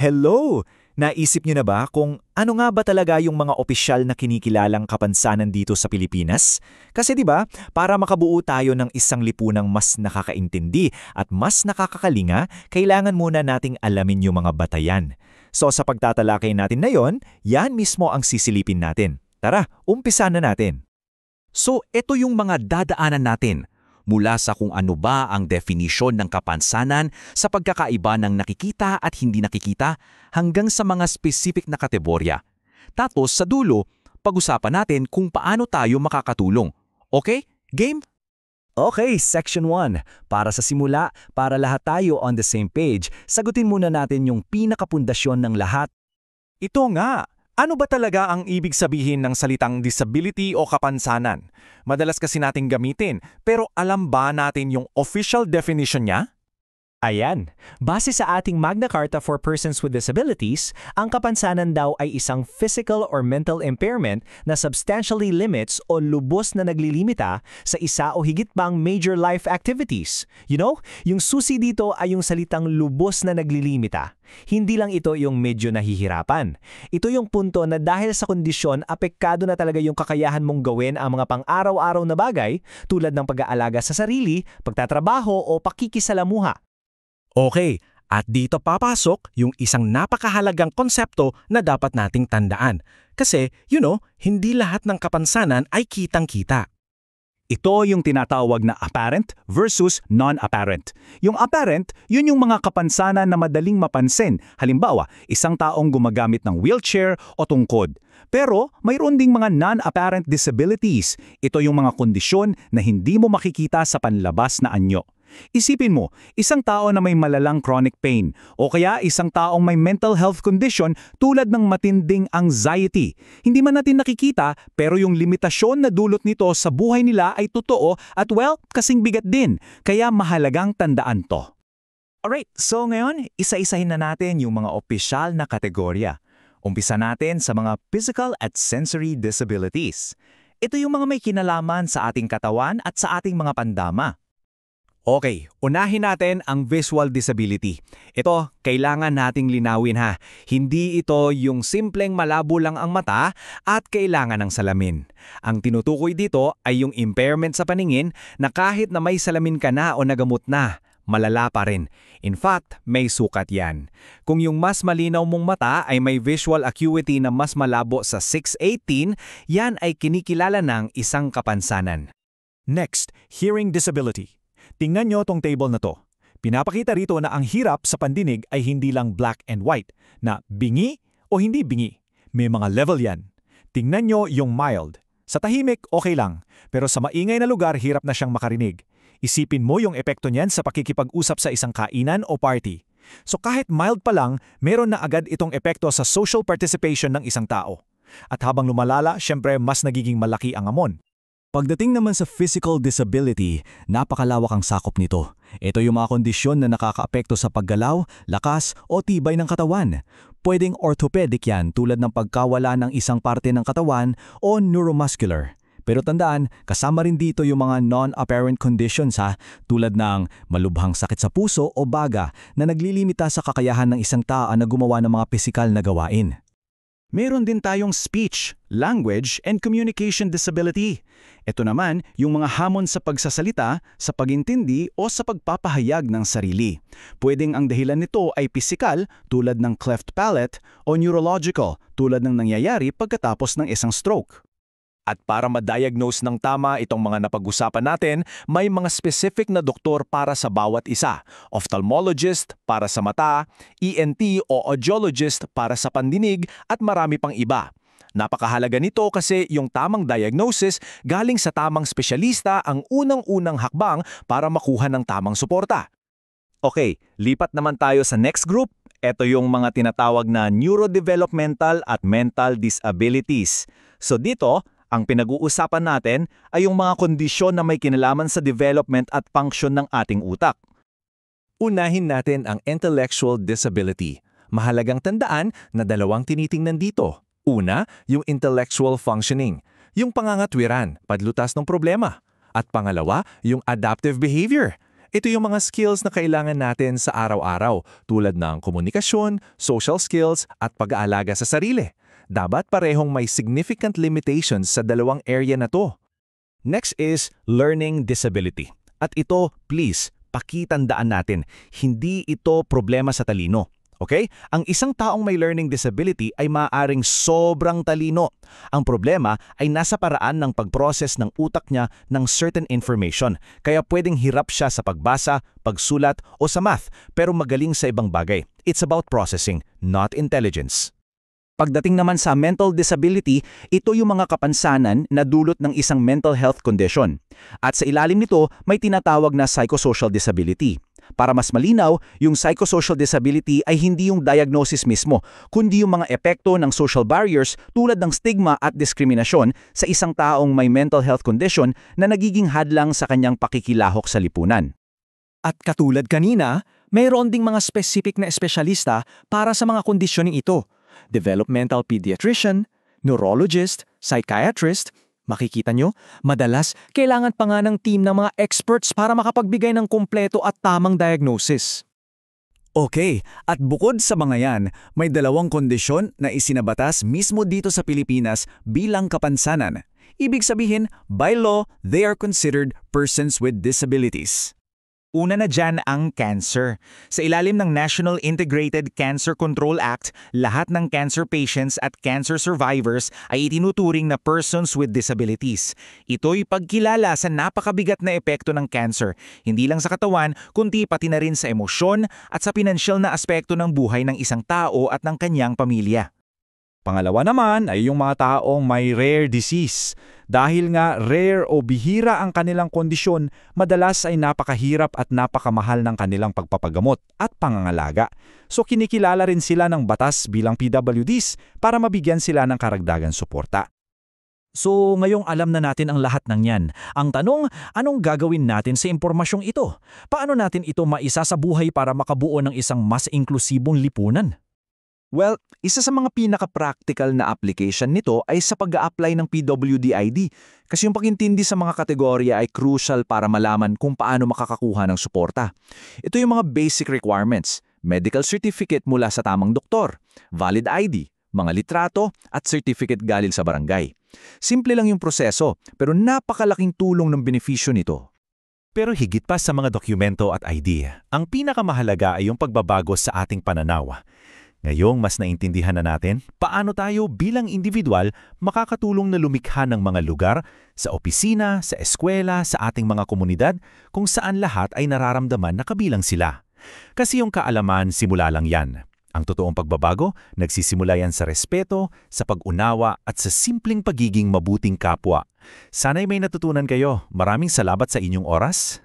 Hello! Naisip niyo na ba kung ano nga ba talaga yung mga opisyal na kinikilalang kapansanan dito sa Pilipinas? Kasi 'di ba, para makabuo tayo ng isang lipunang mas nakakaintindi at mas nakakakalinga, kailangan muna nating alamin yung mga batayan. So sa pagtatalakay natin na yon, yan mismo ang sisilipin natin. Tara, umpisa na natin. So, ito yung mga dadaanan natin. Mula sa kung ano ba ang definisyon ng kapansanan sa pagkakaiba ng nakikita at hindi nakikita hanggang sa mga specific na kategorya. Tapos sa dulo, pag-usapan natin kung paano tayo makakatulong. Okay? Game? Okay, Section 1. Para sa simula, para lahat tayo on the same page, sagutin muna natin yung pinakapundasyon ng lahat. Ito nga, ano ba talaga ang ibig sabihin ng salitang disability o kapansanan? Madalas kasi nating gamitin, pero alam ba natin yung official definition niya? Ayan, base sa ating Magna Carta for Persons with Disabilities, ang kapansanan daw ay isang physical or mental impairment na substantially limits o lubos na naglilimita sa isa o higit pang major life activities. You know, yung susi dito ay yung salitang lubos na naglilimita. Hindi lang ito yung medyo nahihirapan. Ito yung punto na dahil sa kondisyon, apektado na talaga yung kakayahan mong gawin ang mga pang-araw-araw na bagay tulad ng pag-aalaga sa sarili, pagtatrabaho o pakikisalamuha. Okay, at dito papasok yung isang napakahalagang konsepto na dapat nating tandaan. Kasi, hindi lahat ng kapansanan ay kitang-kita. Ito yung tinatawag na apparent versus non-apparent. Yung apparent, yun yung mga kapansanan na madaling mapansin. Halimbawa, isang taong gumagamit ng wheelchair o tungkod. Pero mayroon ding mga non-apparent disabilities. Ito yung mga kondisyon na hindi mo makikita sa panlabas na anyo. Isipin mo, isang tao na may malalang chronic pain o kaya isang taong may mental health condition tulad ng matinding anxiety. Hindi man natin nakikita pero yung limitasyon na dulot nito sa buhay nila ay totoo at kasing bigat din. Kaya mahalagang tandaan to. Alright, so ngayon, isa-isahin na natin yung mga opisyal na kategorya. Umpisa natin sa mga physical at sensory disabilities. Ito yung mga may kinalaman sa ating katawan at sa ating mga pandama. Okay, unahin natin ang visual disability. Ito, kailangan nating linawin ha. Hindi ito yung simpleng malabo lang ang mata at kailangan ng salamin. Ang tinutukoy dito ay yung impairment sa paningin na kahit na may salamin ka na o nagamot na, malala pa rin. In fact, may sukat yan. Kung yung mas malinaw mong mata ay may visual acuity na mas malabo sa 6/18, yan ay kinikilala ng isang kapansanan. Next, hearing disability. Tingnan nyo tong table na to. Pinapakita rito na ang hirap sa pandinig ay hindi lang black and white, na bingi o hindi bingi. May mga level yan. Tingnan nyo yung mild. Sa tahimik, okay lang. Pero sa maingay na lugar, hirap na siyang makarinig. Isipin mo yung epekto niyan sa pakikipag-usap sa isang kainan o party. So kahit mild pa lang, meron na agad itong epekto sa social participation ng isang tao. At habang lumalala, syempre mas nagiging malaki ang amon. Pagdating naman sa physical disability, napakalawak ang sakop nito. Ito yung mga kondisyon na nakakaapekto sa paggalaw, lakas o tibay ng katawan. Pwedeng orthopedic yan tulad ng pagkawala ng isang parte ng katawan o neuromuscular. Pero tandaan, kasama rin dito yung mga non-apparent conditions tulad ng malubhang sakit sa puso o baga na naglilimita sa kakayahan ng isang tao na gumawa ng mga pisikal na gawain. Meron din tayong speech, language, and communication disability. Ito naman yung mga hamon sa pagsasalita, sa pagintindi o sa pagpapahayag ng sarili. Pwedeng ang dahilan nito ay pisikal tulad ng cleft palate o neurological tulad ng nangyayari pagkatapos ng isang stroke. At para ma-diagnose ng tama itong mga napag-usapan natin, may mga specific na doktor para sa bawat isa. Ophthalmologist para sa mata, ENT o audiologist para sa pandinig at marami pang iba. Napakahalaga nito kasi yung tamang diagnosis galing sa tamang espesyalista ang unang-unang hakbang para makuha ng tamang suporta. Okay, lipat naman tayo sa next group. Ito yung mga tinatawag na neurodevelopmental at mental disabilities. So dito, ang pinag-uusapan natin ay yung mga kondisyon na may kinalaman sa development at function ng ating utak. Unahin natin ang intellectual disability. Mahalagang tandaan na dalawang tinitingnan dito. Una, yung intellectual functioning, yung pangangatwiran, padlutas ng problema. At pangalawa, yung adaptive behavior. Ito yung mga skills na kailangan natin sa araw-araw tulad ng komunikasyon, social skills at pag-aalaga sa sarili. Dapat parehong may significant limitations sa dalawang area na to. Next is learning disability. At ito, please, pakitandaan natin, hindi ito problema sa talino. Okay? Ang isang taong may learning disability ay maaaring sobrang talino. Ang problema ay nasa paraan ng pag-process ng utak niya ng certain information. Kaya pwedeng hirap siya sa pagbasa, pagsulat o sa math, pero magaling sa ibang bagay. It's about processing, not intelligence. Pagdating naman sa mental disability, ito yung mga kapansanan na dulot ng isang mental health condition. At sa ilalim nito, may tinatawag na psychosocial disability. Para mas malinaw, yung psychosocial disability ay hindi yung diagnosis mismo, kundi yung mga epekto ng social barriers tulad ng stigma at diskriminasyon sa isang taong may mental health condition na nagiging hadlang sa kanyang pakikilahok sa lipunan. At katulad kanina, mayroon ding mga specific na espesyalista para sa mga kondisyoning ito. Developmental pediatrician, neurologist, psychiatrist. Makikita nyo, madalas kailangan pa nga ng team ng mga experts para makapagbigay ng kumpleto at tamang diagnosis. Okay, at bukod sa mga yan, may dalawang kondisyon na isinabatas mismo dito sa Pilipinas bilang kapansanan. Ibig sabihin, by law, they are considered persons with disabilities. Una na dyan ang cancer. Sa ilalim ng National Integrated Cancer Control Act, lahat ng cancer patients at cancer survivors ay itinuturing na persons with disabilities. Ito'y pagkilala sa napakabigat na epekto ng cancer, hindi lang sa katawan, kundi pati na rin sa emosyon at sa pinansyal na aspekto ng buhay ng isang tao at ng kanyang pamilya. Pangalawa naman ay yung mga taong may rare disease. Dahil nga rare o bihira ang kanilang kondisyon, madalas ay napakahirap at napakamahal ng kanilang pagpapagamot at pangangalaga. So kinikilala rin sila ng batas bilang PWDs para mabigyan sila ng karagdagang suporta. So ngayong alam na natin ang lahat ng yan, ang tanong, anong gagawin natin sa impormasyong ito? Paano natin ito maisa sa buhay para makabuo ng isang mas inklusibong lipunan? Well, isa sa mga pinaka-practical na application nito ay sa pag-a-apply ng PWD-ID kasi yung pag-intindi sa mga kategorya ay crucial para malaman kung paano makakakuha ng suporta. Ito yung mga basic requirements, medical certificate mula sa tamang doktor, valid ID, mga litrato at certificate galing sa barangay. Simple lang yung proseso pero napakalaking tulong ng benepisyo nito. Pero higit pa sa mga dokumento at ID, ang pinakamahalaga ay yung pagbabago sa ating pananaw. Ngayong mas naintindihan na natin, paano tayo bilang individual makakatulong na lumikha ng mga lugar sa opisina, sa eskwela, sa ating mga komunidad kung saan lahat ay nararamdaman na kabilang sila. Kasi yung kaalaman simula lang yan. Ang totoong pagbabago, nagsisimula yan sa respeto, sa pag-unawa at sa simpleng pagiging mabuting kapwa. Sana'y may natutunan kayo. Maraming salamat sa inyong oras.